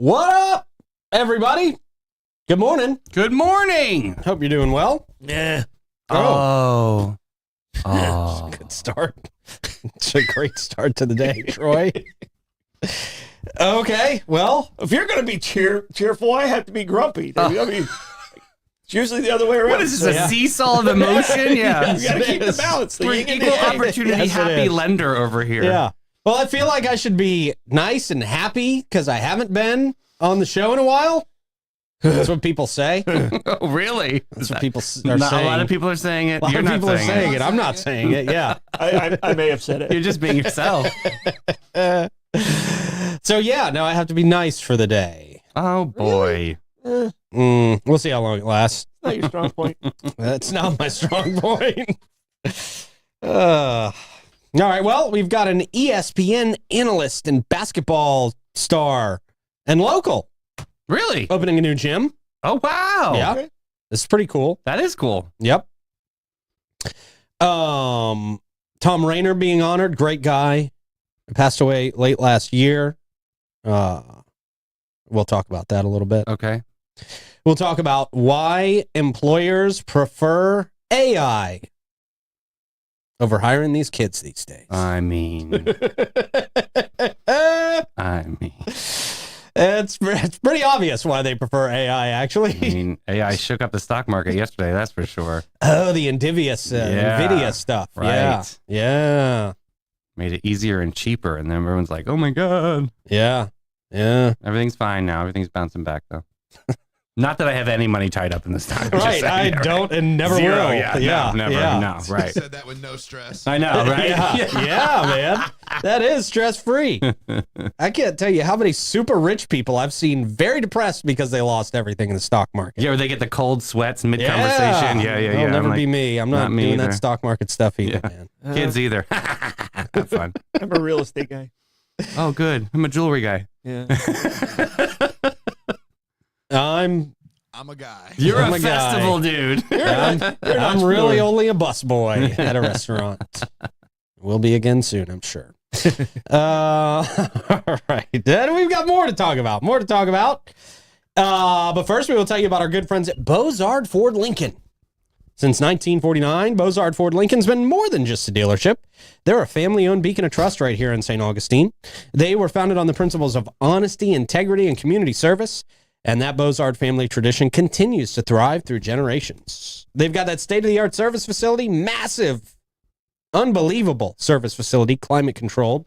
What up, everybody? Good morning. Good morning. Hope you're doing well. Yeah. Oh. Good start. It's a great start to the day, Troy. Okay, well, If you're going to be cheerful, I have to be grumpy. I mean, it's usually the other way around. What is this, a seesaw of emotion? Yeah. You got to keep the balance. We're The yin and equal yang. opportunity Yes, it happy is. lender over here. yeah. Well, I feel like I should be nice and happy because I haven't been on the show in a while. That's what people say. Oh, really? That's what people are Not saying. A lot of people are saying it. A lot You're of not people are saying it. it. I'm not saying it. Yeah. I may have said it. You're just being yourself. So, yeah, now I have to be nice for the day. Oh, boy. We'll see how long it lasts. Not your strong point. That's not my strong point. All right, well, we've got an ESPN analyst and basketball star and local Really? opening a new gym. Oh, wow. Yeah. Okay. This is pretty cool. That is cool. Yep. Tom Rhaner being honored, great guy. Passed away late last year. We'll talk about that a little bit. Okay. We'll talk about why employers prefer AI over hiring these kids these days. I mean, It's pretty obvious why they prefer AI, actually. AI shook up the stock market yesterday, that's for sure. Oh, the Nvidia stuff. Right. Yeah. Made it easier and cheaper, and then everyone's like, oh my God. Yeah. Yeah. Everything's fine now. Everything's bouncing back, though. Not that I have any money tied up in the stock. I'm just Right. saying, I yeah, don't and never Zero, will. yeah, Yeah. no, never, Yeah. no, right. Said that with no stress. I know, right? Yeah, man. That is stress-free. I can't tell you how many super rich people I've seen very depressed because they lost everything in the stock market. Yeah, where they get the cold sweats mid-conversation. Yeah. It'll never I'm like, be me. I'm not not me doing that either. stock market stuff either, Yeah. man. Kids either. Have fun. I'm a real estate guy. Oh, good. I'm a jewelry guy. Yeah. I'm a guy. You're I'm a a guy. festival dude. I'm really only a busboy at a restaurant. We'll be again soon, I'm sure. All right. Then we've got more to talk about. But first, we will tell you about our good friends at Bozard Ford Lincoln. Since 1949, Bozard Ford Lincoln's been more than just a dealership. They're a family-owned beacon of trust right here in St. Augustine. They were founded on the principles of honesty, integrity, and community service. And that Bozard family tradition continues to thrive through generations. They've got that state-of-the-art service facility, massive, unbelievable service facility, climate-controlled.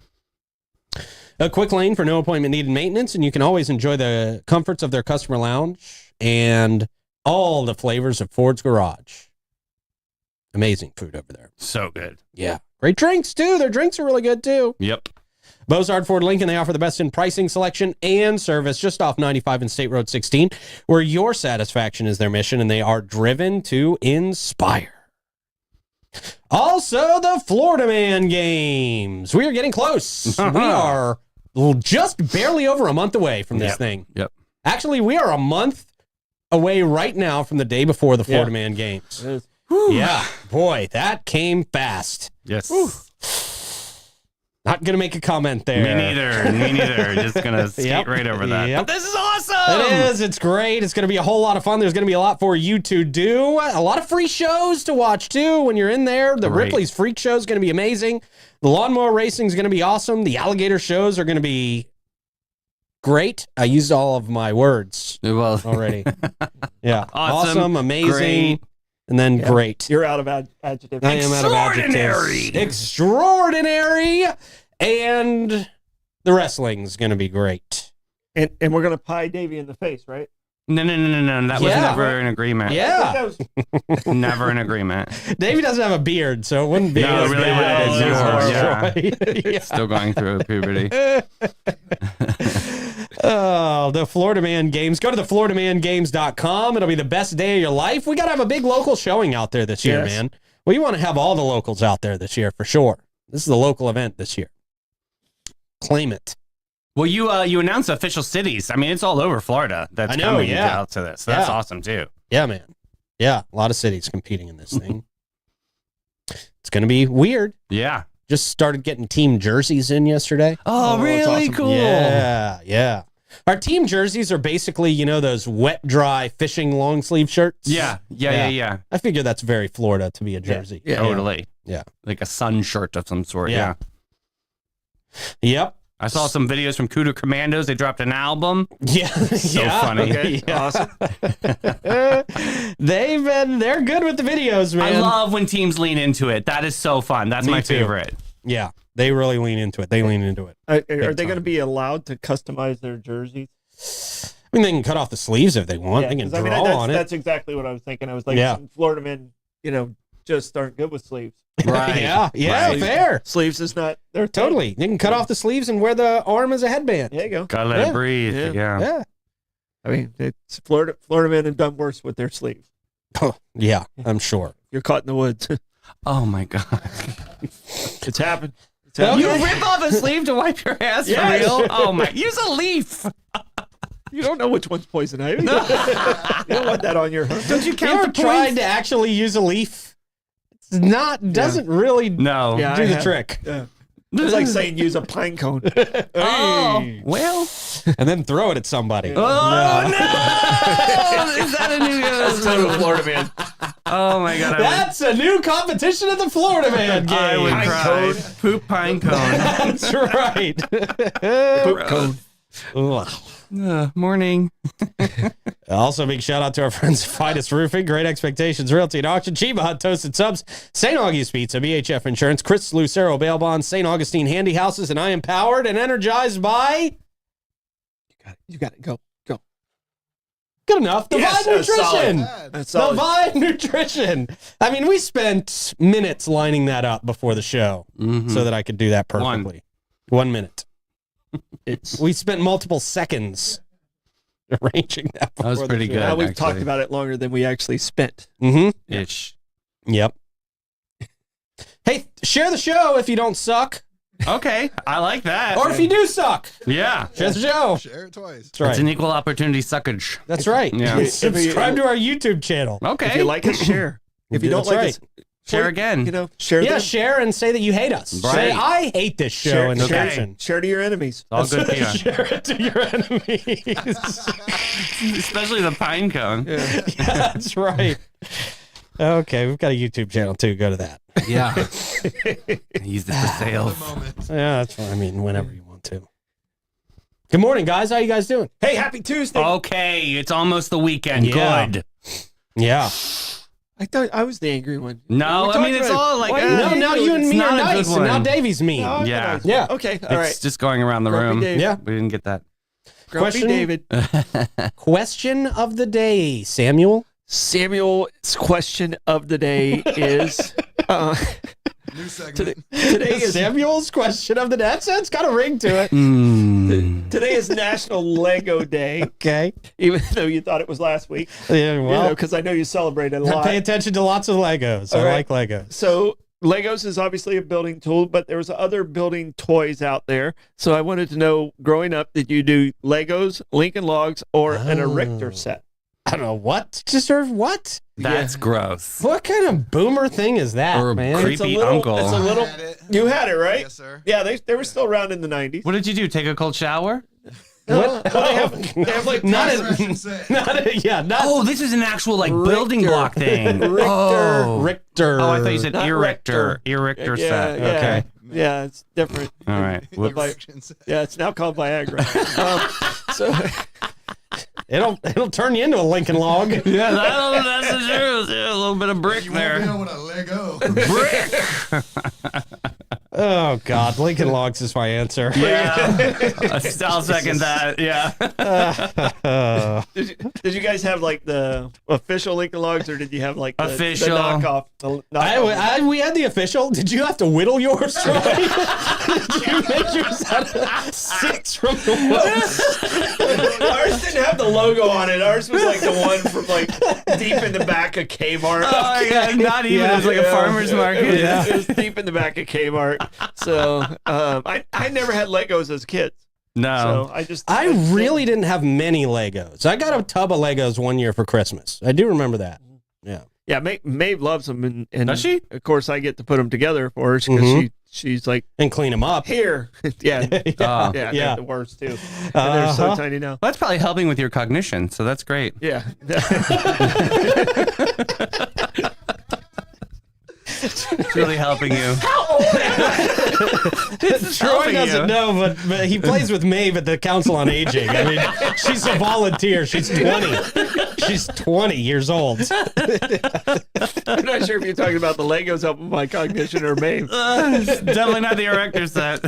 A quick lane for no appointment-needed maintenance, and you can always enjoy the comforts of their customer lounge and all the flavors of Ford's Garage. Amazing food over there. So good. Yeah. Great drinks, too. Their drinks are really good, too. Yep. Bozard Ford Lincoln, they offer the best in pricing, selection, and service just off 95 and State Road 16, where your satisfaction is their mission, and they are driven to inspire. Also, the Florida Man Games. We are getting close. We are just barely over a month away from this thing. Yep. Actually, we are a month away right now from the day before the Florida Man Games. Yeah, boy, that came fast. Yes. Not going to make a comment there. Me neither. Just going to skate right over that. Yep. But this is awesome. It is. It's great. It's going to be a whole lot of fun. There's going to be a lot for you to do. A lot of free shows to watch, too, when you're in there. The Great. Ripley's Freak Show is going to be amazing. The Lawnmower Racing is going to be awesome. The alligator shows are going to be great. I used all of my words Well, already. Yeah. Awesome, amazing, great. and then great. You're out of adjective. I am out of adjectives. Extraordinary. And the wrestling's going to be great. And we're going to pie Davey in the face, right? No. That was Yeah. never an agreement. Yeah. Never an agreement. Davey doesn't have a beard, so it wouldn't be No, as it really bad wouldn't. as yours. Yeah. Still going through puberty. Oh, the Florida Man Games. Go to thefloridamangames.com. It'll be the best day of your life. We got to have a big local showing out there this year, Yes. man. We want to have all the locals out there this year for sure. This is the local event this year. Claim it. Well, you announced official cities. I mean, it's all over Florida that's I know, coming yeah. out to this. So that's Yeah. awesome, too. Yeah, man. Yeah, a lot of cities competing in this thing. It's going to be weird. Yeah. Just started getting team jerseys in yesterday. Oh, that's really awesome. cool. Yeah, yeah. Our team jerseys are basically, those wet, dry fishing long sleeve shirts. Yeah. I figure that's very Florida to be a jersey. Yeah. Totally. Yeah. Like a sun shirt of some sort. Yeah. Yep. I saw some videos from Cooter Commandos. They dropped an album. Yeah. So funny. Okay. Awesome. They're good with the videos, man. I love when teams lean into it. That is so fun. That's Me my too. favorite. Yeah. They really lean into it. They lean into it. Are they time. going to be allowed to customize their jerseys? I mean, they can cut off the sleeves if they want. Yeah, They can 'cause draw on it. That's exactly what I was thinking. I was like, Yeah. some Florida men, just aren't good with sleeves. Right. Yeah. Right. Fair. Sleeves is not their thing. Totally. They can cut off the sleeves and wear the arm as a headband. There you go. Gotta let Yeah. it breathe. Yeah. Yeah. I mean, it's Florida men have done worse with their sleeves. Oh, yeah, I'm sure. You're caught in the woods. Oh my God. It's happened. It's Okay. happened. You rip off a sleeve to wipe your ass for Yes. real? Oh my! Use a leaf. You don't know which one's poison ivy. You don't want that on your hook. Don't you You count ever the tried points? to actually use a leaf? It's not, doesn't really No. Yeah. do I the have. trick. Yeah. It's like saying use a pine cone. Oh Hey. well. And then throw it at somebody. Oh no! Is that a new? That's total Florida man. Oh my God! That's a new competition at the Florida Man game. I would Pine cry. cone. Poop pine cone. That's right. Poop cone. Ugh. Morning. Also, big shout out to our friends at Fidus Roofing, Great Expectations Realty and Auction, Chiba Hut Toasted Subs, St. August Pizza, BHF Insurance, Chris Lucero Bail Bonds, St. Augustine Handy Houses, and I am powered and energized by. You got it. Go. Good enough. Divine Yes, that's solid. Nutrition. That's solid. Divine Nutrition. I mean, we spent minutes lining that up before the show so that I could do that perfectly. 1 minute. We spent multiple seconds arranging that. That was before the pretty show. good. Now we've actually. talked about it longer than we actually spent. Mm-hmm. Ish. Yep. Hey, share the show if you don't suck, Okay, I like that. or if you do suck. Yeah. Share the show. Share it twice. That's right. It's an equal opportunity suckage. That's right. Yeah. Subscribe to our YouTube channel. Okay. If you like us, share. If you don't That's like right. us, Share again. share. Yeah, them. share and say that you hate us. Right. Say, I hate this show Share- in the okay. caption. Share to your enemies. All good PR. Share it to your enemies. Especially the pine cone. Yeah. Yeah, that's right. Okay, we've got a YouTube channel too. Go to that. Yeah. Use it for sales. The moment. Yeah, that's fine. I mean, whenever you want to. Good morning, guys. How you guys doing? Hey, happy Tuesday. Okay, it's almost the weekend. Yeah. Good. Yeah. I thought I was the angry one. No, We I mean, talked it's about it. all like, Why No, now you and it's me are not a good nice, and now one. Davey's mean. Oh, Yeah. nice. Yeah. Okay. All right. It's just going around the Grumpy room. Dave. Yeah. We didn't get that. Grumpy Question? David. Question of the day, Samuel. Samuel's question of the day is New segment. today is Samuel's question of the day. That's got a ring to it. today is National Lego Day. Okay. Even though you thought it was last week, Yeah, well, because I know you celebrated a I lot. pay attention to lots of Legos. All I right. like Legos. So Legos is obviously a building tool, but there's other building toys out there. So I wanted to know, growing up, did you do Legos, Lincoln Logs, or an Erector set? I don't know what. Just or what? That's gross. What kind of boomer thing is that, Or man? creepy It's a little- uncle. it's a little- Had it. You had it, right? Yes, sir. Yeah, they were still around in the 90s. What did you do? Take a cold shower? What? They have like Not Expression a, set. not a, yeah, not Oh, this is an actual like building Richter. block thing. Richter. Oh. Richter. Oh, I thought you said Not Erector. Erector set. Okay. Yeah, it's different. All right. Whoops. Expression set. Yeah, it's now called Viagra. So It'll turn you into a Lincoln log. Yeah, that's the truth. Yeah, a little bit of brick You won't be there. able to let go. Brick. Oh God, Lincoln Logs is my answer. Yeah. I'll second that. Yeah. did you guys have like the official Lincoln Logs, or did you have like the Official. the knockoff? The knockoff? We had the official. Did you have to whittle yours, Troy? Did you make yours out of 6 from the one? Ours didn't have the logo on it. Ours was like the one from like deep in the back of Kmart. Oh my God, not even. Yeah. It's like a farmer's market. Yeah, it was deep in the back of Kmart. So I never had Legos as kids. No. So I really didn't have many Legos. I got a tub of Legos one year for Christmas. I do remember that. Yeah. Yeah, Maeve loves them, and Does she? Of course, I get to put them together for her because she's like, And clean them up. here. Yeah, Oh. yeah, Yeah. they're the worst too. And they're so tiny now. Well, that's probably helping with your cognition, so that's great. Yeah. It's really helping you. Troy doesn't know, but he plays with Maeve at the Council on Aging. I mean, she's a volunteer. She's 20. She's 20 years old. I'm not sure if you're talking about the Legos helping my cognition or Maeve. Definitely not the erector set.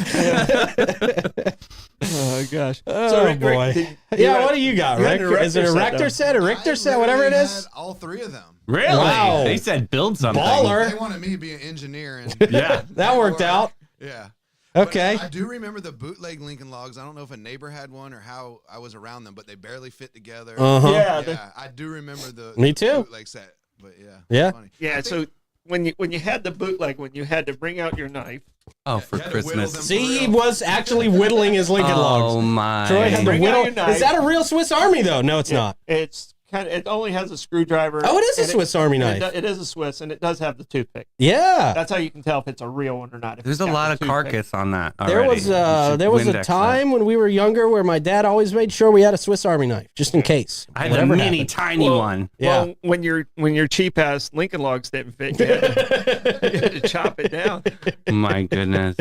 Oh gosh. Oh, Rick, boy. What do you got, you had Rick? an Is it a erector Rector set, a Richter set, whatever it I is? had all three of them. Really? Wow. They said build something. Baller. They wanted me to be an engineer. And Yeah. That worked out. Yeah. Okay. But I do remember the bootleg Lincoln Logs. I don't know if a neighbor had one or how I was around them, but they barely fit together. Uh-huh. Yeah. I do remember the Me too. bootleg set. But yeah. Yeah. it's funny. Yeah. I think So when you had the bootleg, when you had to bring out your knife, Oh, for you had to whittle Christmas. them. See, he was actually whittling his Lincoln Oh Logs. my. Troy had to Bring out whittle. your knife. Is that a real Swiss Army, though? No, it's not. it's it only has a screwdriver. Oh, it is a and Swiss Army and knife. It is a Swiss, and it does have the toothpick. Yeah. That's how you can tell if it's a real one or not. if There's it's a got lot the of toothpick. carcass on that. There already. was You should there was a Windex that. time when we were younger where my dad always made sure we had a Swiss Army knife just in case. I had a Whatever mini happened. tiny Well, one. Yeah. Well, when your cheap ass Lincoln Logs didn't fit, you had to chop it down. My goodness.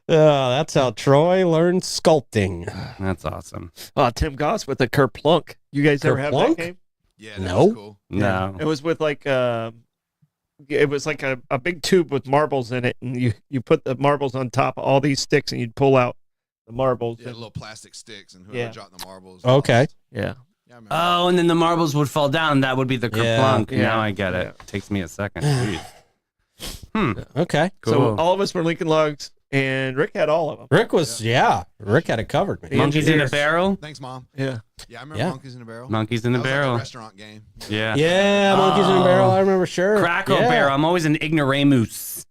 That's how Troy learned sculpting. That's awesome. Oh, Tim Goss with the Kerplunk. You guys ever have Kerplunk? that game? Yeah, that No. was cool. No. It was with like it was like a big tube with marbles in it, and you put the marbles on top of all these sticks, and you'd pull out the marbles. Yeah, and- little plastic sticks, and whoever Yeah. dropped the marbles. Okay. yeah. Yeah, I remember. Oh, and then the marbles would fall down. That would be the Yeah. kerplunk. Yeah. Now I get it. Takes me a second. Jeez. Okay. Cool. So all of us were Lincoln Logs, and Rick had all of them. Rick was, Rick had it covered, man. The Monkeys in a engineers. barrel. Thanks, Mom. Yeah. Yeah, I remember Yeah. Monkeys in a Barrel. Monkeys in a That was like barrel. a restaurant game. Yeah. Yeah, Monkeys in a Barrel. I remember, sure. Crackle Yeah. barrel. I'm always an ignoramus.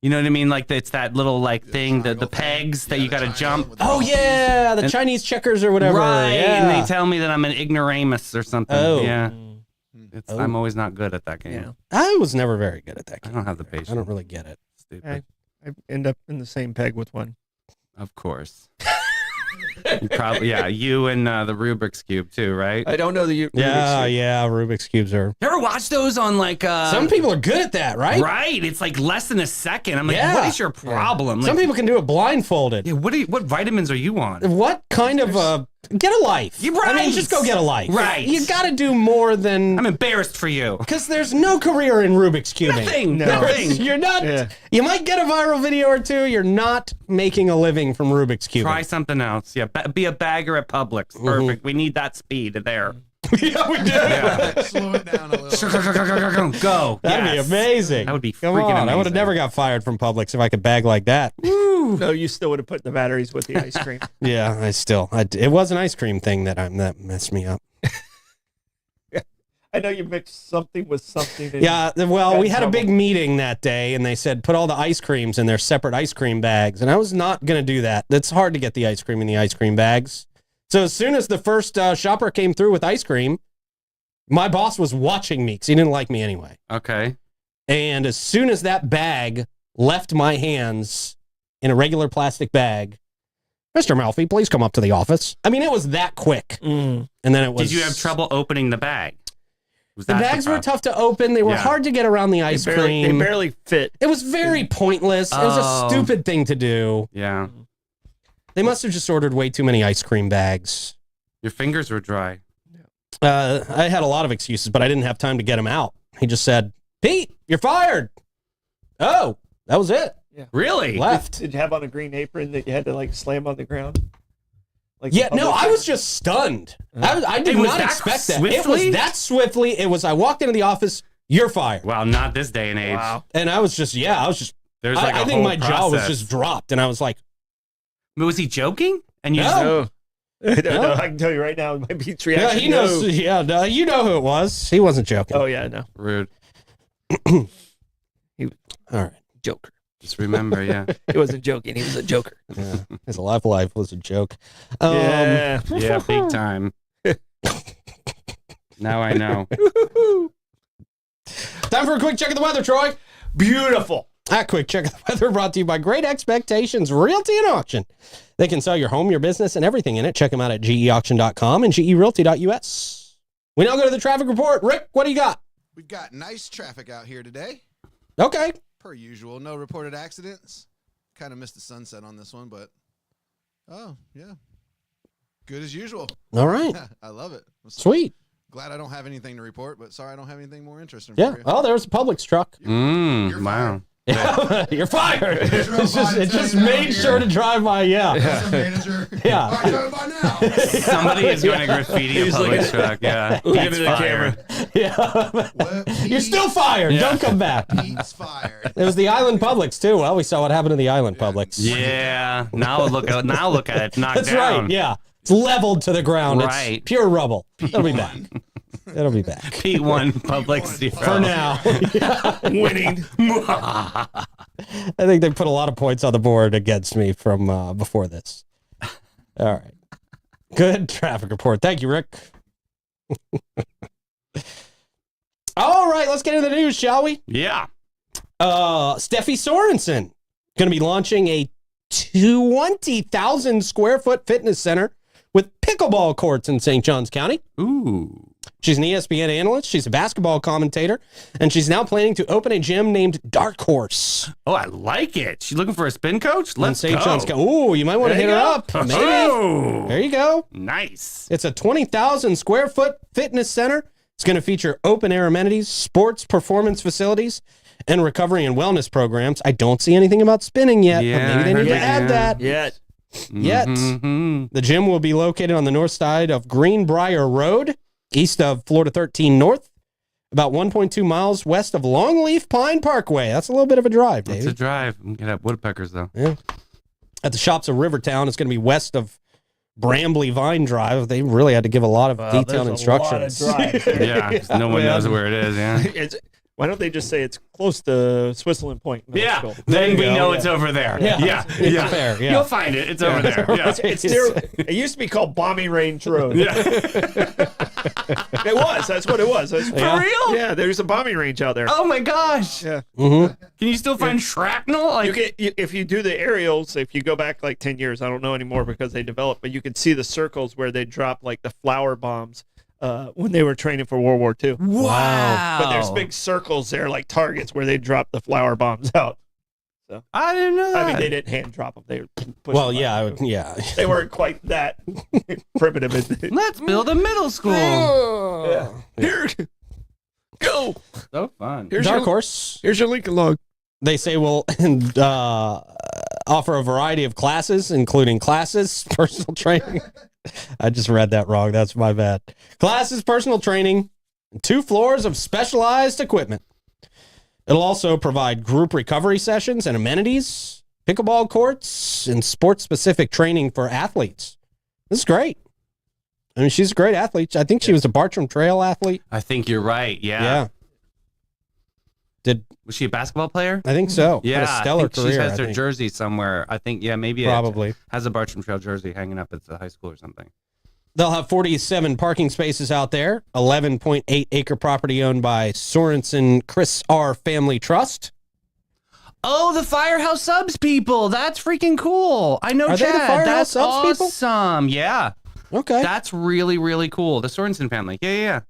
You know what I mean? Like it's that little like thing, the triangle thing. pegs that Yeah, you the got to triangle jump. with the Oh, monkeys. yeah, the Chinese checkers or whatever. Right. Yeah. And they tell me that I'm an ignoramus or something. Oh. Yeah. Oh. I'm always not good at that game. Yeah. I was never very good at that I game. don't have the patience. I don't really get it. Stupid. I end up in the same peg with one. Of course. You probably, yeah, you and the Rubik's Cube too, right? I don't know the Yeah, Rubik's Cubes are. You ever watch those on like Some people are good at that, right? Right. It's like less than a second. I'm like, Yeah. what is your problem? Some Like, people can do it blindfolded. yeah, what vitamins are you on? What kind of get a life? You're I mean, right. just go get a life. Right. You got to do more than I'm embarrassed for you. because there's no career in Rubik's cubing. Nothing. No. Nothing. You're not. Yeah. You might get a viral video or two. You're not making a living from Rubik's cubing. Try something else. Yeah, be a bagger at Publix. Perfect. We need that speed there. yeah, we do. Yeah. Slow it down a little. Go. That'd Yes. be amazing. That would be Come freaking on. I would have amazing. never got fired from Publix if I could bag like that. No, you still would have put the batteries with the ice cream. Yeah, it was an ice cream thing that messed me up. I know you mixed something with something. and- Yeah, well, Got we in had a big trouble. meeting that day, and they said put all the ice creams in their separate ice cream bags, and I was not going to do that. It's hard to get the ice cream in the ice cream bags. So as soon as the first shopper came through with ice cream, my boss was watching me because he didn't like me anyway. Okay. And as soon as that bag left my hands in a regular plastic bag, Mr. Malfi, please come up to the office. I mean, it was that quick. Mm. And then it was. Did you have trouble opening the bag? Was The that bags were problem? tough to open. They were Yeah. hard to get around the ice They cream. barely fit. It was very pointless. It was Oh. a stupid thing to do. Yeah. They must have just ordered way too many ice cream bags. Your fingers were dry. I had a lot of excuses, but I didn't have time to get them out. He just said, Pete, you're fired. Oh, that was it. Really? Left. Did you have on a green apron that you had to like slam on the ground? Like Yeah, the no, public- I was just stunned. I did It was not that expect that. It swiftly? was that swiftly. It was, I walked into the office, you're fired. Wow, not this day and age. Wow. And I was just, There's like I a think whole my jaw was process. just dropped. And I was like, But was he joking? And you No. just, No. I don't No. know. I can tell you right now, my Pete's yeah, reaction. he knows. no. Yeah, no, you know who it was. He wasn't joking. Oh yeah, no. rude. All right. Joker. Just remember, yeah. He wasn't joking. He was a joker. Yeah. His life was a joke. Yeah. Yeah, big time. Now I know. Time for a quick check of the weather, Troy. Beautiful. A quick check of the weather brought to you by Great Expectations Realty and Auction. They can sell your home, your business, and everything in it. Check them out at geauction.com and gerealty.us. We now go to the traffic report. Rick, what do you got? We've got nice traffic out here today. Okay. Per usual, no reported accidents. Kind of missed the sunset on this one, but oh, yeah. Good as usual. All right. I love it. Sweet. Glad I don't have anything to report, but sorry I don't have anything more interesting Yeah. for you. Oh, there's a Publix truck. You're Wow. Yeah. You're fired. It just made sure to drive by. Yeah. That's the manager. Yeah. I drive by now. Somebody is going to graffiti a He's public looking- truck. Yeah. Looking at Pete's the fired. camera. Yeah. Well, You're still fired. Yeah. Don't come back. He's fired. It was the Island Publix too. Well, we saw what happened to the Island Publix. Yeah. Now look at it. It's knocked That's down. right. Yeah. It's leveled to the ground. Right. It's pure rubble. It'll be back. It'll be back. Pete won public zero. For now. Winning. I think they put a lot of points on the board against me from before this. All right. Good traffic report. Thank you, Rick. All right, let's get into the news, shall we? Yeah. Steffi Sorensen going to be launching a 20,000 square foot fitness center with pickleball courts in St. Johns County. Ooh. She's an ESPN analyst. She's a basketball commentator, and she's now planning to open a gym named Dark Horse. Oh, I like it. She's looking for a spin coach? Let's in St. go. John's County. Ooh, you might want to There hit you her go. up. Maybe. Oh, There you go. nice. It's a 20,000 square foot fitness center. It's going to feature open air amenities, sports performance facilities, and recovery and wellness programs. I don't see anything about spinning yet, Yeah, but maybe I they heard need to that, add yeah. that. Yet. Yet. Mhm. The gym will be located on the north side of Greenbrier Road, east of Florida 13 North, about 1.2 miles west of Longleaf Pine Parkway. That's a little bit of a drive, It's Dave. a drive. We can have woodpeckers, though. At the shops of Rivertown, it's going to be west of Brambly Vine Drive. They really had to give a lot of detailed instructions. Yeah, 'cause no one knows where it is, yeah. Why don't they just say it's close to Switzerland Point? Middle Yeah, School? then you we go. know it's over there. Yeah. It's fair, yeah. You'll find it. It's over there. Yeah. It's near, it used to be called Bombing Range Road. Yeah. It was. That's what it was. That's, Yeah. For real? Yeah, there's a bombing range out there. Oh my gosh. Yeah. Mm-hmm. Can you still find shrapnel? Like, If you do the aerials, if you go back like 10 years, I don't know anymore because they developed, but you can see the circles where they drop like the flower bombs when they were training for World War II. wow. But there's big circles there, like targets, where they drop the flower bombs out. I didn't know that. I mean, they didn't hand drop them. They were pushing Well, them yeah, out. yeah. They weren't quite that primitive. Let's build a middle school. Yeah. Here, go. So fun. Here's Dark your, Horse, here's your Lincoln log. they say, will offer a variety of classes, including classes, personal training. I just read that wrong. That's my bad. Classes, personal training, and 2 floors of specialized equipment. It'll also provide group recovery sessions and amenities, pickleball courts, and sports-specific training for athletes. This is great. I mean, she's a great athlete. I think she was a Bartram Trail athlete. I think you're right. Yeah. Yeah. Was she a basketball player? I think so. Had Yeah. a stellar I think career. she has I her think. jersey somewhere. I think, yeah, maybe Probably. it has a Bartram Trail jersey hanging up at the high school or something. They'll have 47 parking spaces out there, 11.8 acre property owned by Sorensen Chris R. Family Trust. Oh, the Firehouse Subs people. That's freaking cool. I know Are they Chad. the Firehouse That's Subs people? awesome. Yeah. Okay. That's really, really cool. The Sorensen family. Yeah.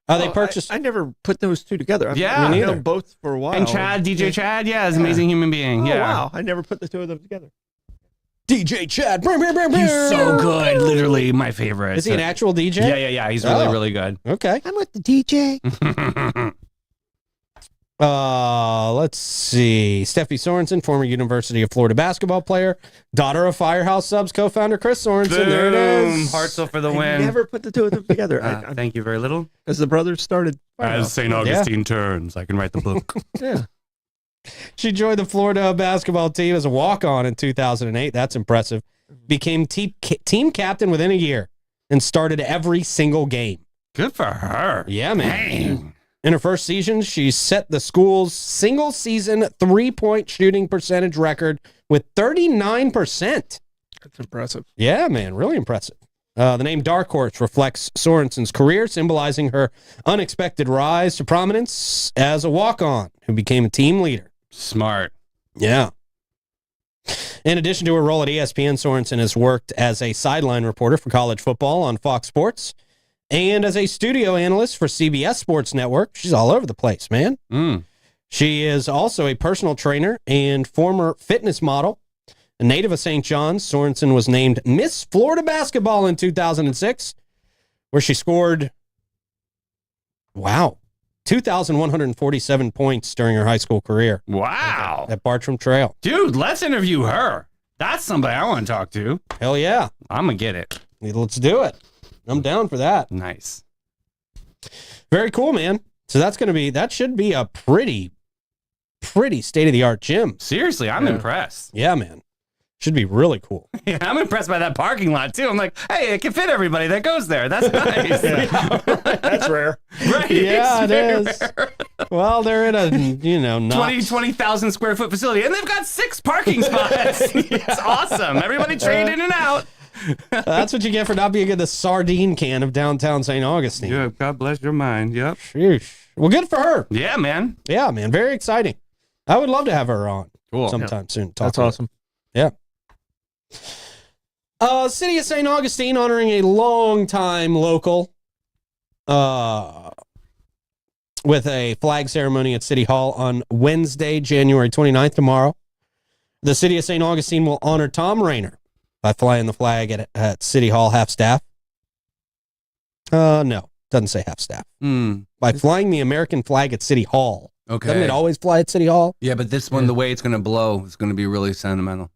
They purchased. I never put those two together. Yeah. I've Me known neither. both for a while. And Chad, DJ Chad, yeah, is an amazing human being. Oh, Yeah. wow. I never put the two of them together. DJ Chad. He's so good. Literally my favorite. Is he an actual DJ? Yeah. He's really, Oh. really good. Okay. I'm with the DJ. Let's see. Steffi Sorensen, former University of Florida basketball player, daughter of Firehouse Subs co-founder Chris Sorensen. There it is. Hartzell for the I win. never put the two of them together. Thank you very little. As the brothers started. As St. Augustine turns, I can write the book. Yeah. She joined the Florida basketball team as a walk-on in 2008. That's impressive. Became team captain within a year and started every single game. Good for her. Yeah, man. Dang. In her first season, she set the school's single-season three-point shooting percentage record with 39%. That's impressive. Yeah, man, really impressive. The name Dark Horse reflects Sorensen's career, symbolizing her unexpected rise to prominence as a walk-on who became a team leader. Smart. Yeah. In addition to her role at ESPN, Sorensen has worked as a sideline reporter for college football on Fox Sports and as a studio analyst for CBS Sports Network. She's all over the place, man. She is also a personal trainer and former fitness model. A native of St. John's, Sorensen was named Miss Florida Basketball in 2006, where she scored, 2,147 points during her high school career. Wow. At Bartram Trail. Dude, let's interview her. That's somebody I want to talk to. Hell yeah. I'm going to get it. Let's do it. I'm down for that. Nice. Very cool, man. So that should be a pretty state-of-the-art gym. Seriously, I'm impressed. Yeah, man. Should be really cool. Yeah, I'm impressed by that parking lot, too. I'm like, hey, it can fit everybody that goes there. That's nice. That's rare. Right. Yeah, it very is. rare. Well, they're in a, not 20,000 square foot facility, and they've got 6 parking spots. It's awesome. Everybody trade in and out. That's what you get for not being in the sardine can of downtown St. Augustine. Yeah, God bless your mind. Yep. Sheesh. Well, good for her. Yeah, man. Yeah, man. Very exciting. I would love to have her on Cool. sometime soon. That's awesome. Yeah. City of St. Augustine honoring a longtime local with a flag ceremony at City Hall on Wednesday, January 29th, tomorrow. The City of St. Augustine will honor Tom Rhaner by flying the flag at City Hall half-staff. No, doesn't say half-staff. By flying the American flag at City Hall. Okay. Doesn't it always fly at City Hall? Yeah, but this one, the way it's going to blow is going to be really sentimental.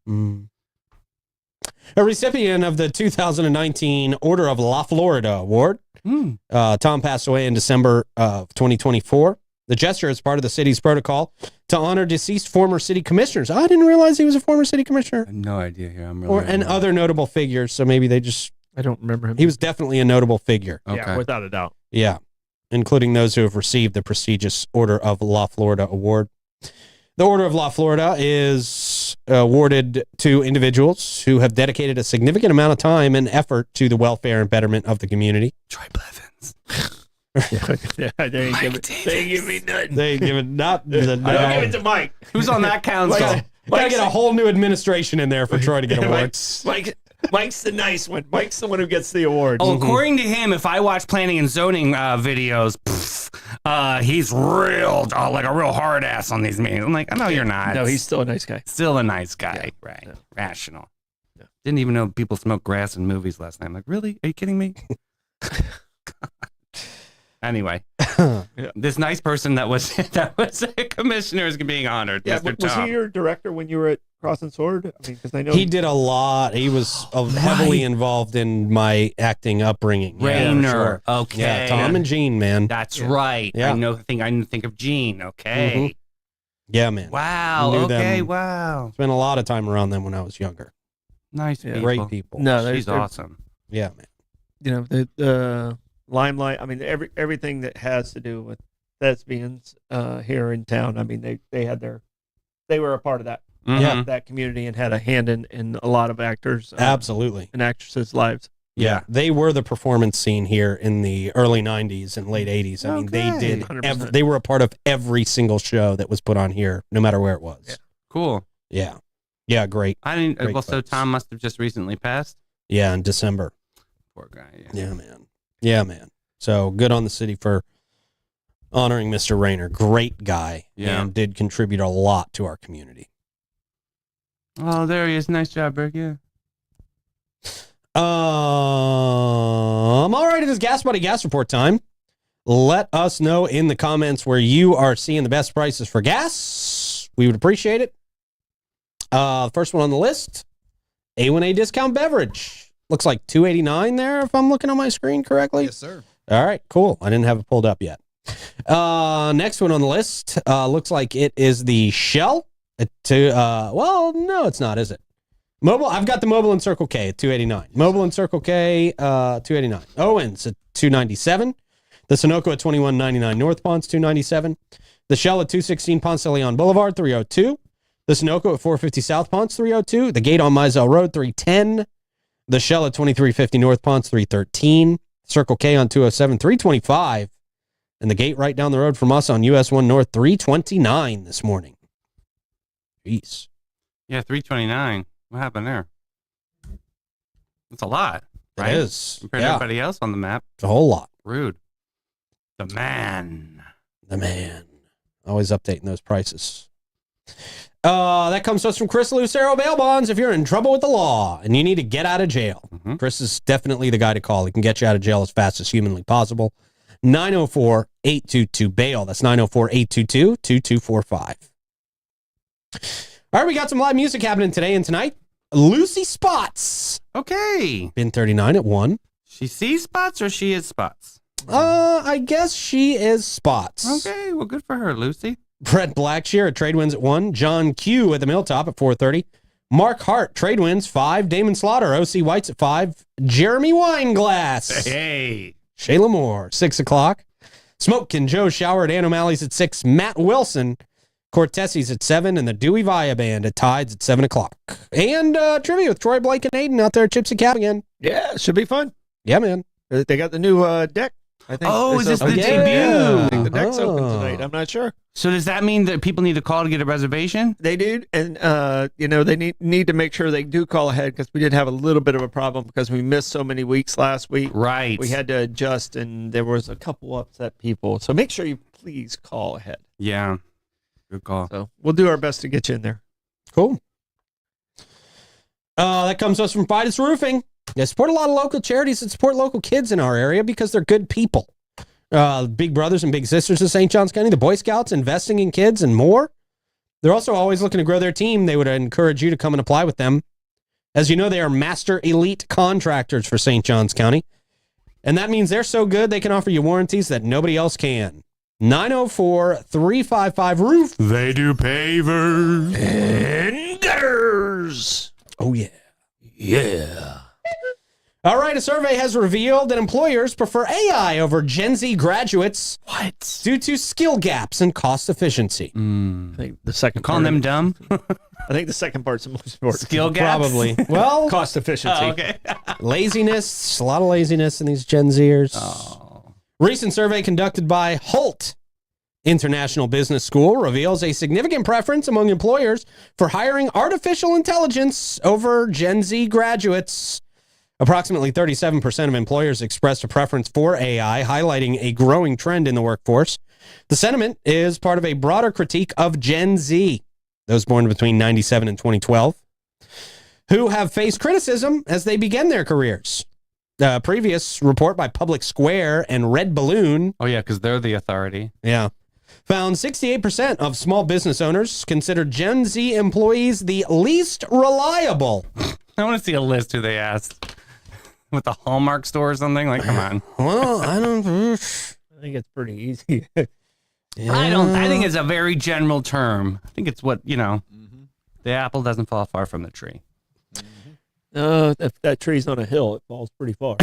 A recipient of the 2019 Order of La Florida Award. Tom passed away in December of 2024. The gesture is part of the city's protocol to honor deceased former city commissioners. I didn't realize he was a former city commissioner. I have no idea here. I'm really And other notable figures. So maybe they just... I don't remember him. He was definitely a notable figure. Okay. Yeah, without a doubt. Yeah. Including those who have received the prestigious Order of La Florida Award. The Order of La Florida is awarded to individuals who have dedicated a significant amount of time and effort to the welfare and betterment of the community. Troy Blevins. Yeah, they ain't give me nothing. They give it not the Don't give it to Mike. Who's on that council? Gotta get a whole new administration in there for Troy to get awards. Mike's the nice one. Mike's the one who gets the award. Oh, according to him, if I watch planning and zoning videos, he's real, like a real hard ass on these meetings. I'm like, I know you're not. No, he's still a nice guy. still a nice guy. Right. Yeah. Rational. Yeah. Didn't even know people smoke grass in movies last night. I'm like, really? Are you kidding me? Anyway, this nice person that was a commissioner is being honored. Yeah, Mr. was Tom. he your director when you were at Cross and Sword? I mean, because I know He did a lot. He was heavily involved in my acting upbringing. Rhaner. Sure. Okay. Yeah, Tom and Gene, man. That's right. Yeah. I didn't think of Gene. Okay. Yeah, man. Wow. Knew Okay. them. Wow. Spent a lot of time around them when I was younger. Nice people. Great people. no, She's awesome. Yeah, man. You know the limelight. I mean, everything that has to do with thespians here in town. I mean, they were a part of that Mhm. that community and had a hand in a lot of actors Absolutely. and actresses' lives. Yeah. They were the performance scene here in the early 90s and late 80s. I mean, they Okay. did 100%. they were a part of every single show that was put on here, no matter where it was. Yeah. Cool. Yeah. Yeah, great. I didn't. Great Well, so folks. Tom must have just recently passed. Yeah, in December. Poor guy. Yeah, man. Yeah, man. So good on the city for honoring Mr. Rhaner. Great guy. Yeah. And did contribute a lot to our community. Oh, there he is. Nice job, Rick. Yeah. All right, it is Gas Buddy Gas Report time. Let us know in the comments where you are seeing the best prices for gas. We would appreciate it. The first one on the list, A1A discount beverage. Looks like $2.89 there, if I'm looking on my screen correctly. Yes, sir. All right, cool. I didn't have it pulled up yet. Next one on the list, looks like it is the Shell. Well, no, it's not, is it? Mobile. I've got the Mobile and Circle K at $2.89. Mobile and Circle K, $2.89. Owens at $2.97. The Sunoco at $21.99. North Ponce $2.97. The Shell at $2.16 Ponce de Leon Boulevard $3.02. The Sunoco at $4.50 South Ponce $3.02. The Gate on Mizell Road $3.10. The Shell at 2350 North Ponce, 313. Circle K on 207, 325. And the gate right down the road from us on US 1 North, 329 this morning. Jeez. Yeah, 329. What happened there? That's a lot, right? It is. Compared to everybody else on the map. It's a whole lot. Rude. The man. Always updating those prices. That comes to us from Chris Lucero Bail Bonds. If you're in trouble with the law and you need to get out of jail, Chris is definitely the guy to call. He can get you out of jail as fast as humanly possible. 904-822-BAIL. That's 904-822-2245. All right, we got some live music happening today and tonight. Lucy Spots. Okay. Bin 39 at 1. She sees spots or she is spots? I guess she is Spots. Okay, well, good for her, Lucy. Brett Blackshear at Trade Winds at 1. John Q at the Milltop at 4:30. Mark Hart, Trade Winds, 5. Damon Slaughter, OC Whites at 5. Jeremy Wineglass. Hey. Shayla Moore, 6 o'clock. Smoke and Joe Shower at Ann O'Malley's at 6. Matt Wilson, Cortesi's at 7. And the Dewey Via Band at Tides at 7 o'clock. And trivia with Troy Blake and Aiden out there at Gypsy Cab again. Yeah, it should be fun. Yeah, man. They got the new deck. I think. Oh, is this the open. debut? Yeah, I think the deck's open tonight. I'm not sure. So does that mean that people need to call to get a reservation? They do, and they need to make sure they do call ahead because we did have a little bit of a problem because we missed so many weeks last week. Right. We had to adjust, and there was a couple upset people. So make sure you please call ahead. Yeah. Good call. So we'll do our best to get you in there. Cool. That comes to us from Fidus Roofing. They support a lot of local charities that support local kids in our area because they're good people. Big brothers and big sisters of St. Johns County, the Boy Scouts, investing in kids and more. They're also always looking to grow their team. They would encourage you to come and apply with them. As you know, they are master elite contractors for St. Johns County. And that means they're so good they can offer you warranties that nobody else can. 904-355-ROOF. They do pavers. And gutters. Oh, yeah. Yeah. All right, a survey has revealed that employers prefer AI over Gen Z graduates. What? Due to skill gaps and cost efficiency. I think the second Calling them dumb? I think the second part's the most important. Skill gaps? Probably. Well, Cost efficiency. Oh, okay. laziness, a lot of laziness in these Gen Zers. Oh. Recent survey conducted by Holt International Business School reveals a significant preference among employers for hiring artificial intelligence over Gen Z graduates. Approximately 37% of employers expressed a preference for AI, highlighting a growing trend in the workforce. The sentiment is part of a broader critique of Gen Z, those born between 97 and 2012, who have faced criticism as they begin their careers. A previous report by Public Square and Red Balloon, Oh, yeah, because they're the authority. found 68% of small business owners considered Gen Z employees the least reliable. I want to see a list who they asked. With the Hallmark store or something? Like, come on. Well, I don't... I think it's pretty easy. I think it's a very general term. I think it's what, the apple doesn't fall far from the tree. If that tree's on a hill, it falls pretty far.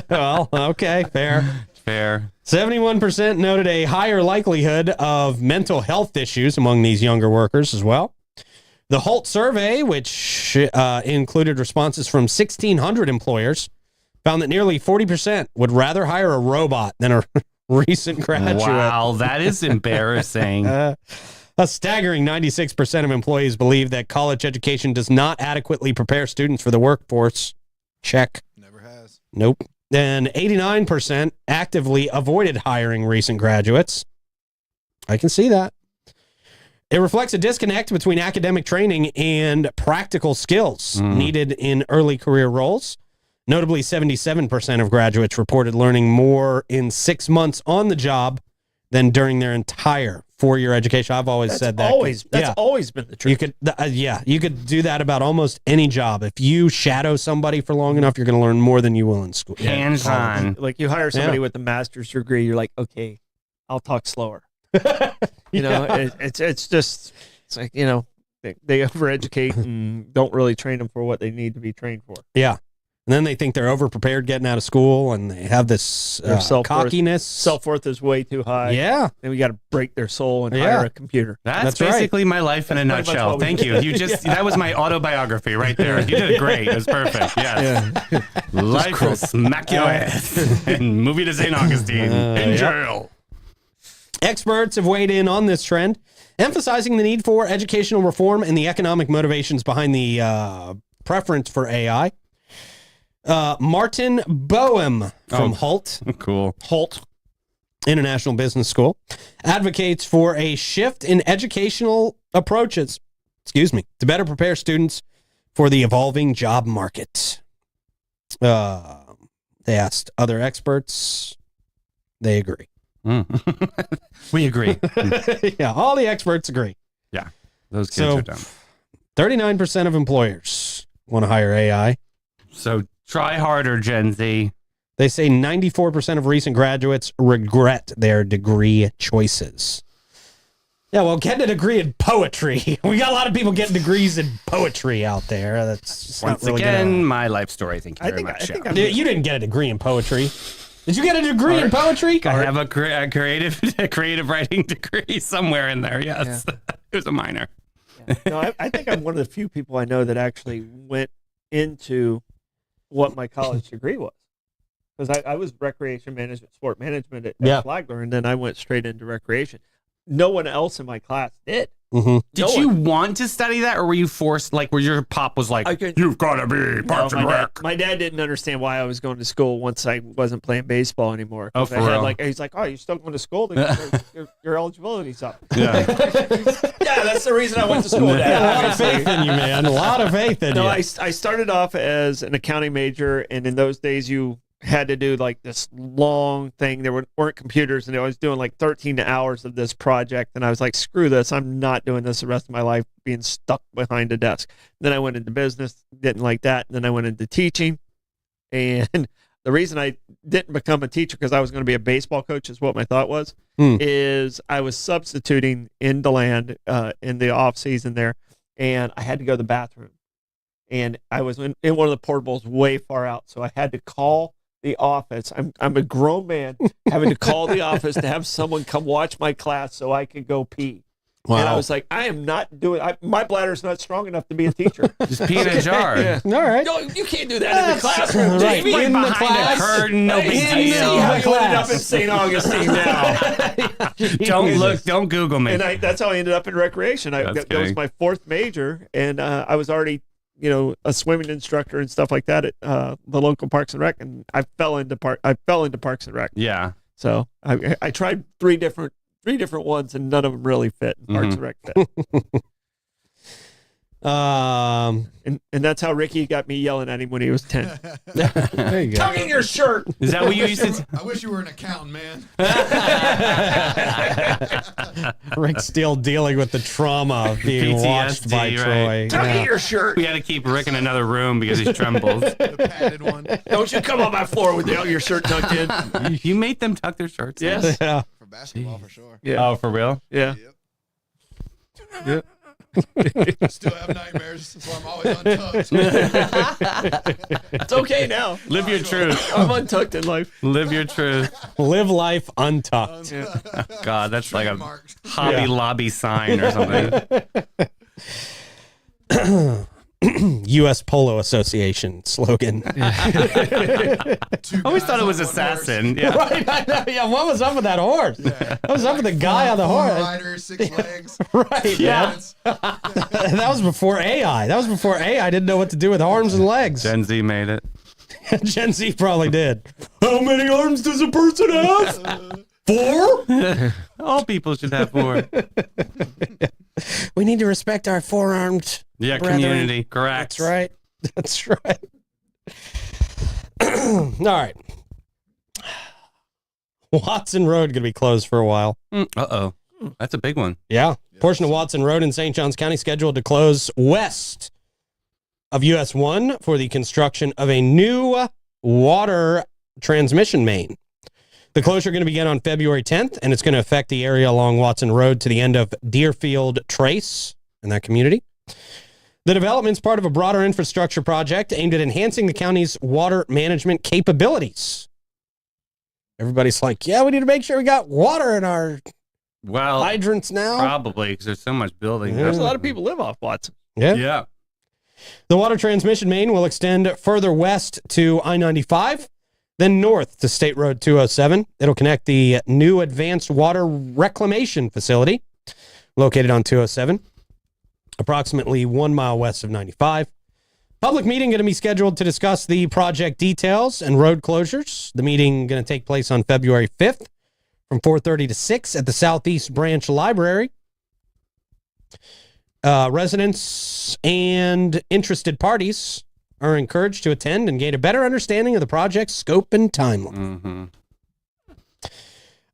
Well, okay, fair. Fair. 71% noted a higher likelihood of mental health issues among these younger workers as well. The Holt survey, which included responses from 1,600 employers, found that nearly 40% would rather hire a robot than a recent graduate. Wow, that is embarrassing. A staggering 96% of employees believe that college education does not adequately prepare students for the workforce. Check. Never has. Nope. And 89% actively avoided hiring recent graduates. I can see that. It reflects a disconnect between academic training and practical skills needed in early career roles. Notably, 77% of graduates reported learning more in 6 months on the job than during their entire four-year education. I've always said that. That's always been the truth. You could, you could do that about almost any job. If you shadow somebody for long enough, you're going to learn more than you will in school. Hands-on. Like you hire somebody with a master's degree, you're like, okay, I'll talk slower. It's just like, they overeducate and don't really train them for what they need to be trained for. Yeah. And then they think they're overprepared getting out of school, and they have this Their self-worth- cockiness. Self-worth is way too high. Yeah. And we got to break their soul and Yeah. hire a computer. That's right. basically my life in a That's pretty much nutshell. what we Thank do. you. You just that was my autobiography right there. You did it great. It was perfect. Yes. Life will smack your ass and move you to St. Augustine in jail. Experts have weighed in on this trend, emphasizing the need for educational reform and the economic motivations behind the preference for AI. Martin Boehm from Hult Cool. International Business School advocates for a shift in educational approaches, to better prepare students for the evolving job market. They asked other experts. They agree. We agree. Yeah, all the experts agree. Those kids So- are dumb. 39% of employers want to hire AI. So try harder, Gen Z. They say 94% of recent graduates regret their degree choices. Yeah, well, getting a degree in poetry. We got a lot of people getting degrees in poetry out there. That's just Once not really again, my life story. Thank you I very think much. I'm- You didn't get a degree in poetry. Did you get a degree in poetry? I have a creative writing degree somewhere in there. Yes, it was a minor. No, I think I'm one of the few people I know that actually went into what my college degree was. Because I was recreation management, sport management at Flagler, and then I went straight into recreation. No one else in my class did. Mm-hmm. Did No you one. want to study that, or were you forced? Like, where your pop was like, "You've got to be Parks and Rec." My dad didn't understand why I was going to school once I wasn't playing baseball anymore. 'Cause Oh, I for had real? like he's like, "Oh, you're still going to school? Then your eligibility's up." Yeah. Yeah, that's the reason I went to school. A Dad, lot of obviously. faith in you, man. A lot of faith in No, you. I started off as an accounting major, and in those days you had to do like this long thing. There weren't computers, and I was doing like 13 hours of this project, and I was like, screw this. I'm not doing this the rest of my life, being stuck behind a desk. Then I went into business, didn't like that. And then I went into teaching, and the reason I didn't become a teacher, because I was going to be a baseball coach, is what my thought was, is I was substituting in DeLand in the off season there, and I had to go to the bathroom. And I was in one of the portables way far out, so I had to call the office. I'm a grown man having to call the office to have someone come watch my class so I could go pee. Wow. And I was like, I am not doing. My bladder's not strong enough to be a teacher. Just pee in a jar. Yeah. All right. No, you can't do that in the classroom. right. Jamie. In the Behind class. a curtain, no Hey, big see how deal. you ended up in St. Augustine now. Don't look. Don't Google me. And that's how I ended up in recreation. That was kidding. my fourth major, and I was already, a swimming instructor and stuff like that at the local Parks and Rec, and I fell into Parks and Rec. Yeah. So I tried three different ones, and none of them really fit. And Parks and Rec fit. And that's how Ricky got me yelling at him when he was 10. There you go. Tugging your shirt. Is that what you used to? I wish you were an accountant, man. Rick's still dealing with the trauma of being PTSD, watched by right. Troy. Tugging your shirt. We had to keep Rick in another room because he trembles. The padded one. Don't you come on my floor with your shirt tucked in. You made them tuck their shirts. Yes. Yeah. For basketball, for sure. Yeah. Oh, for real? Yeah. Yep. I still have nightmares. That's why I'm always untucked. It's okay now. Live your truth. I'm untucked in life. Live your truth. Live life untucked. God, that's like a Trademarked. Hobby Lobby sign or something. U.S. Polo Association slogan. I always thought it was assassin. Yeah. Right? I know. Yeah, what was up with that horse? What was up with the guy on the Four horse? riders, 6 legs. Right. Yeah. That was before AI. That was before AI didn't know what to do with arms and legs. Gen Z made it. Gen Z probably did. How many arms does a person have? 4? All people should have more. We need to respect our four-armed Yeah, brethren. community. Correct. That's right. That's right. All right. Watson Road going to be closed for a while. Uh-oh. That's a big one. Yeah. Portion of Watson Road in St. Johns County scheduled to close west of US 1 for the construction of a new water transmission main. The closure going to begin on February 10th, and it's going to affect the area along Watson Road to the end of Deerfield Trace in that community. The development's part of a broader infrastructure project aimed at enhancing the county's water management capabilities. Everybody's like, yeah, we need to make sure we got water in our hydrants now. Probably, because there's so much building. There's a lot of people live off Watson. Yeah. The water transmission main will extend further west to I-95, then north to State Road 207. It'll connect the new Advanced Water Reclamation Facility located on 207. Approximately 1 mile west of 95. Public meeting going to be scheduled to discuss the project details and road closures. The meeting going to take place on February 5th from 4:30 to 6 at the Southeast Branch Library. Residents and interested parties are encouraged to attend and gain a better understanding of the project's scope and timeline. Mm-hmm.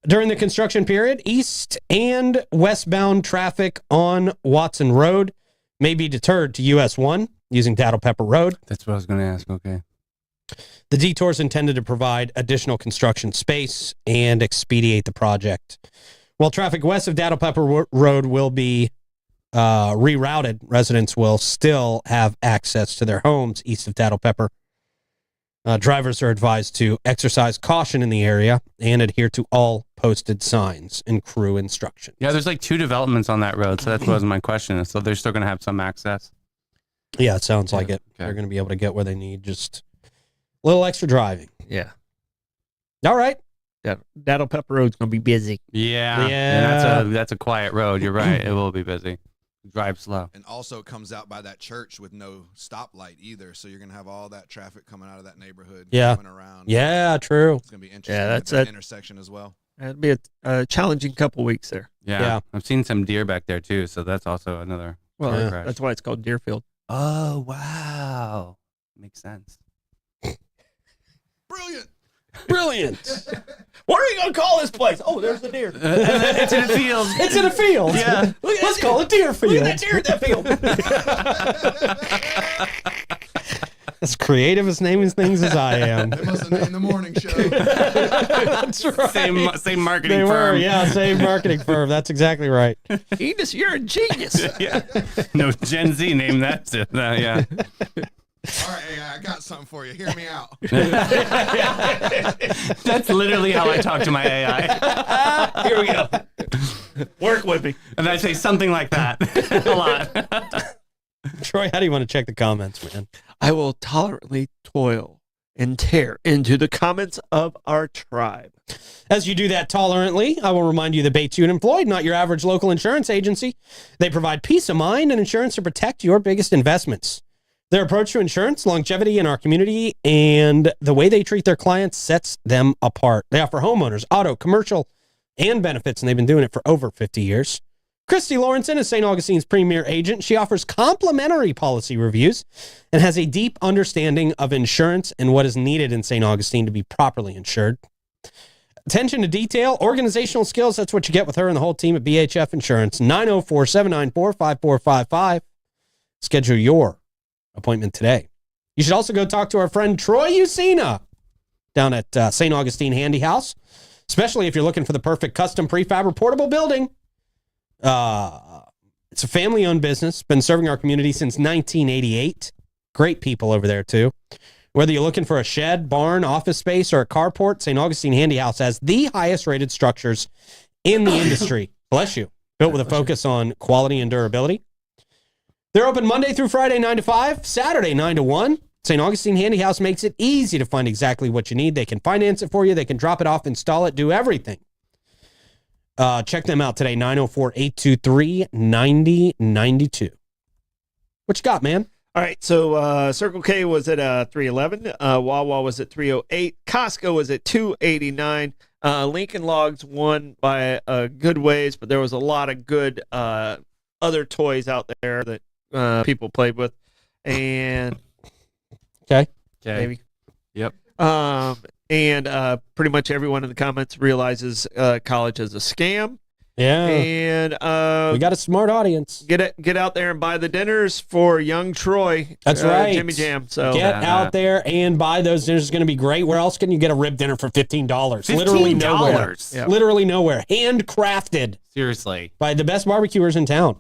During the construction period, east and westbound traffic on Watson Road may be deterred to US 1 using Dattle Pepper Road. That's what I was going to ask. Okay. The detour is intended to provide additional construction space and expedite the project. While traffic west of Dattle Pepper Road will be rerouted, residents will still have access to their homes east of Dattle Pepper. Drivers are advised to exercise caution in the area and adhere to all posted signs and crew instructions. Yeah, there's like 2 developments on that road, so that was my question. So they're still going to have some access. Yeah, it sounds like it. Okay. They're going to be able to get where they need, just a little extra driving. Yeah. All right. Dattle Pepper Road's going to be busy. Yeah. Yeah. And that's a quiet road. You're right. It will be busy. Drive slow. And also comes out by that church with no stoplight either. So you're going to have all that traffic coming out of that neighborhood. Yeah. Coming around. Yeah, true. It's going to be interesting. Yeah, with that's that it. intersection as well. It'll be a challenging couple weeks there. Yeah. I've seen some deer back there too, so that's also another. Well, crash. that's why it's called Deerfield. Oh, wow. Makes sense. Brilliant. Brilliant. What are you going to call this place? Oh, there's the deer. It's in a field. It's in a field. Yeah. Let's call it Deerfield. Look at that deer in that field. As creative as naming things as I am. They must have named the morning show. That's right. Same marketing They firm. were, yeah, same marketing firm. That's exactly right. Enos, you're a genius. Yeah. No, Gen Z named that. Yeah. All right, AI, I got something for you. Hear me out. That's literally how I talk to my AI. Here we go. Work with me. And I say something like that a lot. Troy, how do you want to check the comments, man? I will tolerantly toil and tear into the comments of our tribe. As you do that tolerantly, I will remind you that Bates Unit Floyd, not your average local insurance agency. They provide peace of mind and insurance to protect your biggest investments. Their approach to insurance, longevity in our community, and the way they treat their clients sets them apart. They offer homeowners, auto, commercial, and benefits, and they've been doing it for over 50 years. Christy Lawrenson is St. Augustine's premier agent. She offers complimentary policy reviews and has a deep understanding of insurance and what is needed in St. Augustine to be properly insured. Attention to detail, organizational skills, that's what you get with her and the whole team at BHF Insurance. 904-794-5455. Schedule your appointment today. You should also go talk to our friend Troy Usina down at St. Augustine Handy House, especially if you're looking for the perfect custom prefab or portable building. It's a family-owned business, been serving our community since 1988. Great people over there, too. Whether you're looking for a shed, barn, office space, or a carport, St. Augustine Handy House has the highest-rated structures in the industry. Bless you. Built with a focus on quality and durability. They're open Monday through Friday, 9 to 5, Saturday, 9 to 1. St. Augustine Handy House makes it easy to find exactly what you need. They can finance it for you. They can drop it off, install it, do everything. Check them out today, 904-823-9092. What you got, man? All right, so Circle K was at 311. Wawa was at 308. Costco was at 289. Lincoln Logs won by a good ways, but there was a lot of good other toys out there that people played with. And Okay. maybe. Yep. And pretty much everyone in the comments realizes college is a scam. Yeah. And We got a smart audience. get out there and buy the dinners for young Troy. That's right. Jimmy Jam. So Get out there and buy those dinners. It's going to be great. Where else can you get a rib dinner for $15? Literally nowhere. Yeah. Literally nowhere. Handcrafted Seriously. by the best barbecuers in town.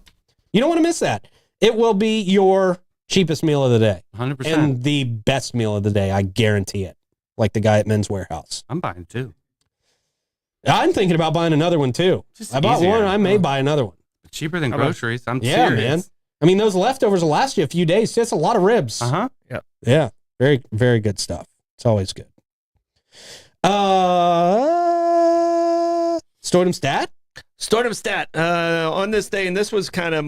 You don't want to miss that. It will be your cheapest meal of the day 100%. and the best meal of the day. I guarantee it. Like the guy at Men's Warehouse. I'm buying 2. I'm thinking about buying another one too. Just I bought easier. one. I may buy another one. Cheaper than How about- groceries. I'm Yeah, serious. man. I mean, those leftovers will last you a few days. That's a lot of ribs. Uh-huh. Yeah. Very, very good stuff. It's always good. Stordom stat? Stordom stat on this day, and this was kind of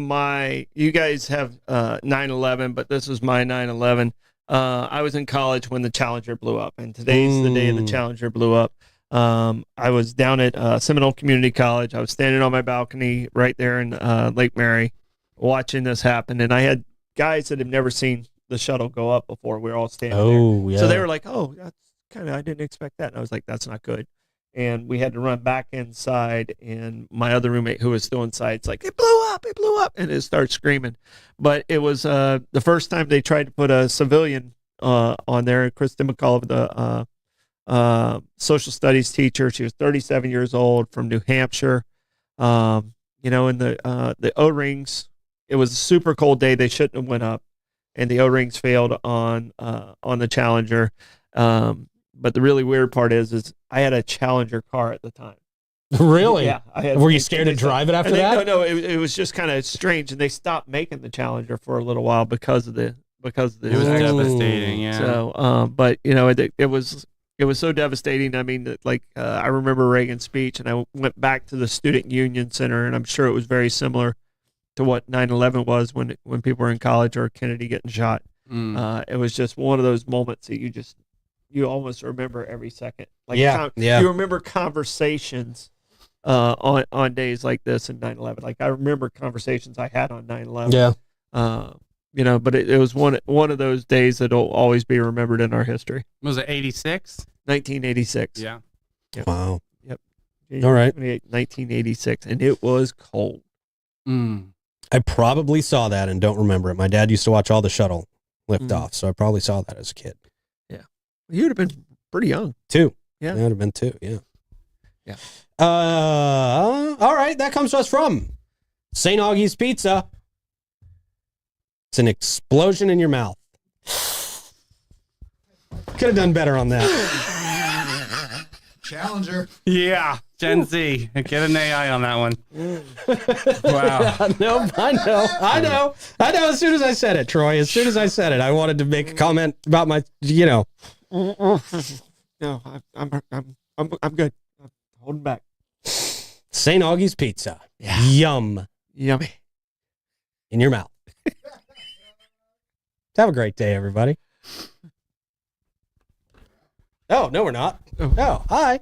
you guys have 9/11, but this was my 9/11. I was in college when the Challenger blew up, and today's the day the Challenger blew up. I was down at Seminole Community College. I was standing on my balcony right there in Lake Mary watching this happen, and I had guys that had never seen the shuttle go up before. We were all standing there. Oh, yeah. So they were like, oh, that's I didn't expect that. And I was like, that's not good. And we had to run back inside, and my other roommate who was still inside, it's like, it blew up, and it started screaming. But it was the first time they tried to put a civilian on there. Kristen McCullough, the social studies teacher, she was 37 years old from New Hampshire. And the O-rings, it was a super cold day. They shouldn't have went up, and the O-rings failed on the Challenger. But the really weird part is I had a Challenger car at the time. Really? Yeah. Were you scared to drive it after that? No. It was just kind of strange, and they stopped making the Challenger for a little while because of the. It was accident. devastating, yeah. So, but it was so devastating. I mean, I remember Reagan's speech, and I went back to the Student Union Center, and I'm sure it was very similar to what 9/11 was when people were in college or Kennedy getting shot. It was just one of those moments that you almost remember every second. You remember conversations on days like this in 9/11. Like I remember conversations I had on 9/11. Yeah. But it was one of those days that'll always be remembered in our history. Was it 86? 1986. Yeah. Yep. Wow. Yep. All right. 1986, and it was cold. I probably saw that and don't remember it. My dad used to watch all the shuttle lift off, so I probably saw that as a kid. You would have been pretty young. 2. Yeah. It would have been 2. Yeah. Yeah. All right. That comes to us from St. Augie's Pizza. It's an explosion in your mouth. Could have done better on that. Challenger. Yeah. Gen Z. Get an AI on that one. Wow. No, I know. As soon as I said it, Troy, as soon as I said it, I wanted to make a comment about my, No, I'm good. I'm holding back. St. Augie's Pizza. Yeah. Yum. Yummy. In your mouth. Have a great day, everybody. Oh, no, we're not. Oh, hi.